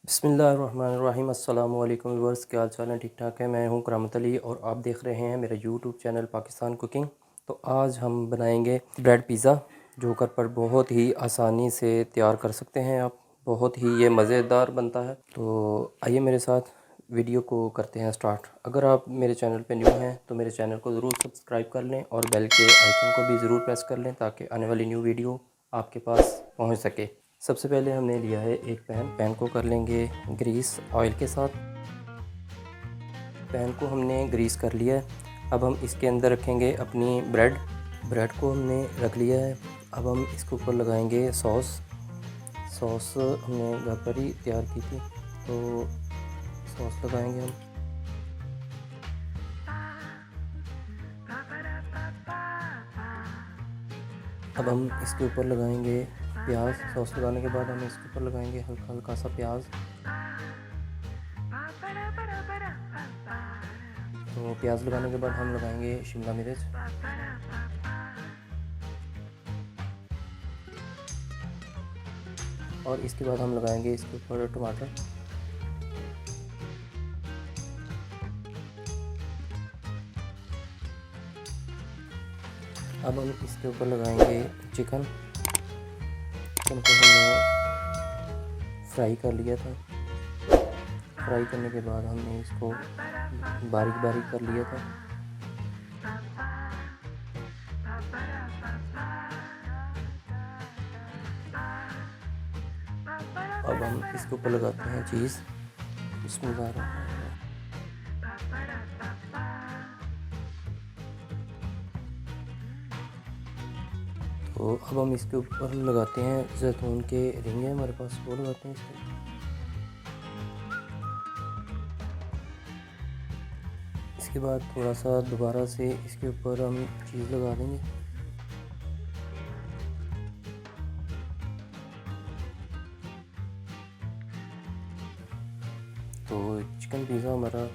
बिस्मिल्लाहिर्रहमानिर्रहीम। अस्सलाम वालेकुम व्यूअर्स, क्या हाल चाल है? ठीक ठाक है। मैं हूं करामत अली और आप देख रहे हैं मेरा यूट्यूब चैनल पाकिस्तान कुकिंग। तो आज हम बनाएंगे ब्रेड पिज़्ज़ा, जो घर पर बहुत ही आसानी से तैयार कर सकते हैं आप। बहुत ही ये मज़ेदार बनता है। तो आइए मेरे साथ वीडियो को करते हैं स्टार्ट। अगर आप मेरे चैनल पे न्यू हैं तो मेरे चैनल को ज़रूर सब्सक्राइब कर लें और बेल के आइकन को भी ज़रूर प्रेस कर लें ताकि आने वाली न्यू वीडियो आपके पास पहुंच सके। सबसे पहले हमने लिया है एक पैन को कर लेंगे ग्रीस ऑयल के साथ। पैन को हमने ग्रीस कर लिया है। अब हम इसके अंदर रखेंगे अपनी ब्रेड को हमने रख लिया है। अब हम इसके ऊपर लगाएंगे सॉस हमने घर पर ही तैयार की थी, तो सॉस लगाएंगे हम। अब हम इसके ऊपर लगाएंगे प्याज। सॉस लगाने के बाद हम इसके ऊपर लगाएंगे हल्का हल्का सा प्याज। तो प्याज लगाने के बाद हम लगाएंगे शिमला मिर्च। और इसके बाद हम लगाएंगे इसके ऊपर टमाटर। अब हम इसके ऊपर लगाएंगे चिकन को हमने फ्राई कर लिया था। फ्राई करने के बाद हमने इसको बारीक बारीक कर लिया था। अब हम इसके ऊपर लगाते हैं चीज़। तो अब हम इसके ऊपर लगाते हैं जैतून के रिंगे, हमारे पास वो लगाते हैं इसके। इसके बाद थोड़ा सा दोबारा से इसके ऊपर हम चीज़ लगा देंगे। तो चिकन पिज़्ज़ा हमारा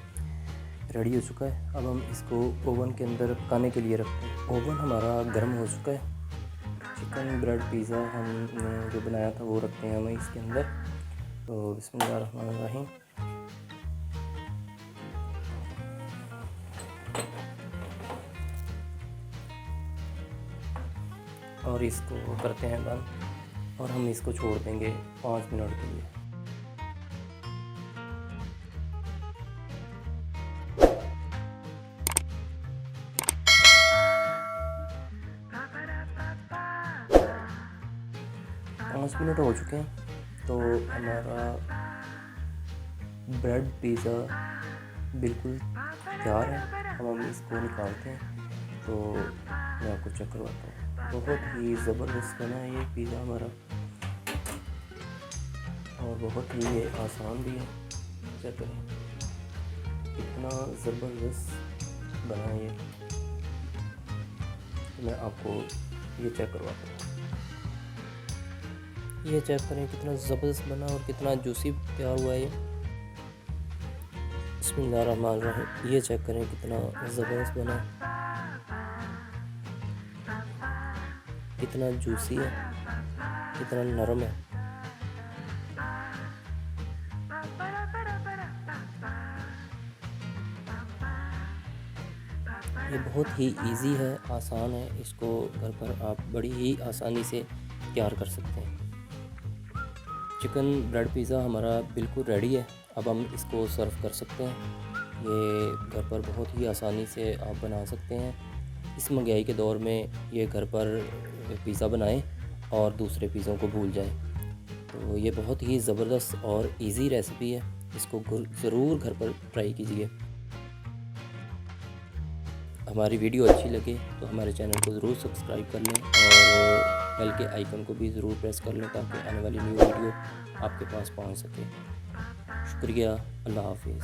रेडी हो चुका है। अब हम इसको ओवन के अंदर पकाने के लिए रखते हैं। ओवन हमारा गर्म हो चुका है। चिकन ब्रेड पिज़्ज़ा हमने जो बनाया था वो रखते हैं हम इसके अंदर। तो बिस्मिल्लाहिर्रहमानिर्रहीम। और इसको करते हैं बंद और हम इसको छोड़ देंगे 5 मिनट के लिए। पाँच मिनट हो चुके हैं। तो हमारा ब्रेड पिज़्ज़ा बिल्कुल तैयार है। अब हम इसको निकालते हैं। तो मैं आपको चेक करवाता हूँ। बहुत ही ज़बरदस्त बना है ये पिज़्ज़ा हमारा और बहुत ही ये आसान भी है। चेक करें कितना ज़बरदस्त बना है ये। मैं आपको ये चेक करवाता हूँ। ये चेक करें कितना ज़बरदस्त बना और कितना जूसी तैयार हुआ है ये। बिस्मिल्लाहिर्रहमानिर्रहीम। ये चेक करें कितना ज़बरदस्त बना, कितना जूसी है, कितना नरम है। ये बहुत ही इजी है, आसान है। इसको घर पर आप बड़ी ही आसानी से तैयार कर सकते हैं। चिकन ब्रेड पिज़्ज़ा हमारा बिल्कुल रेडी है। अब हम इसको सर्व कर सकते हैं। ये घर पर बहुत ही आसानी से आप बना सकते हैं। इस महंगाई के दौर में ये घर पर पिज़्ज़ा बनाएं और दूसरे पिज़्ज़ों को भूल जाएं। तो ये बहुत ही ज़बरदस्त और इजी रेसिपी है। इसको ज़रूर घर पर ट्राई कीजिए। हमारी वीडियो अच्छी लगे तो हमारे चैनल को ज़रूर सब्सक्राइब कर लें और बेल के आइकन को भी ज़रूर प्रेस कर लें ताकि आने वाली न्यू वीडियो आपके पास पहुंच सके। शुक्रिया। अल्लाह हाफिज़।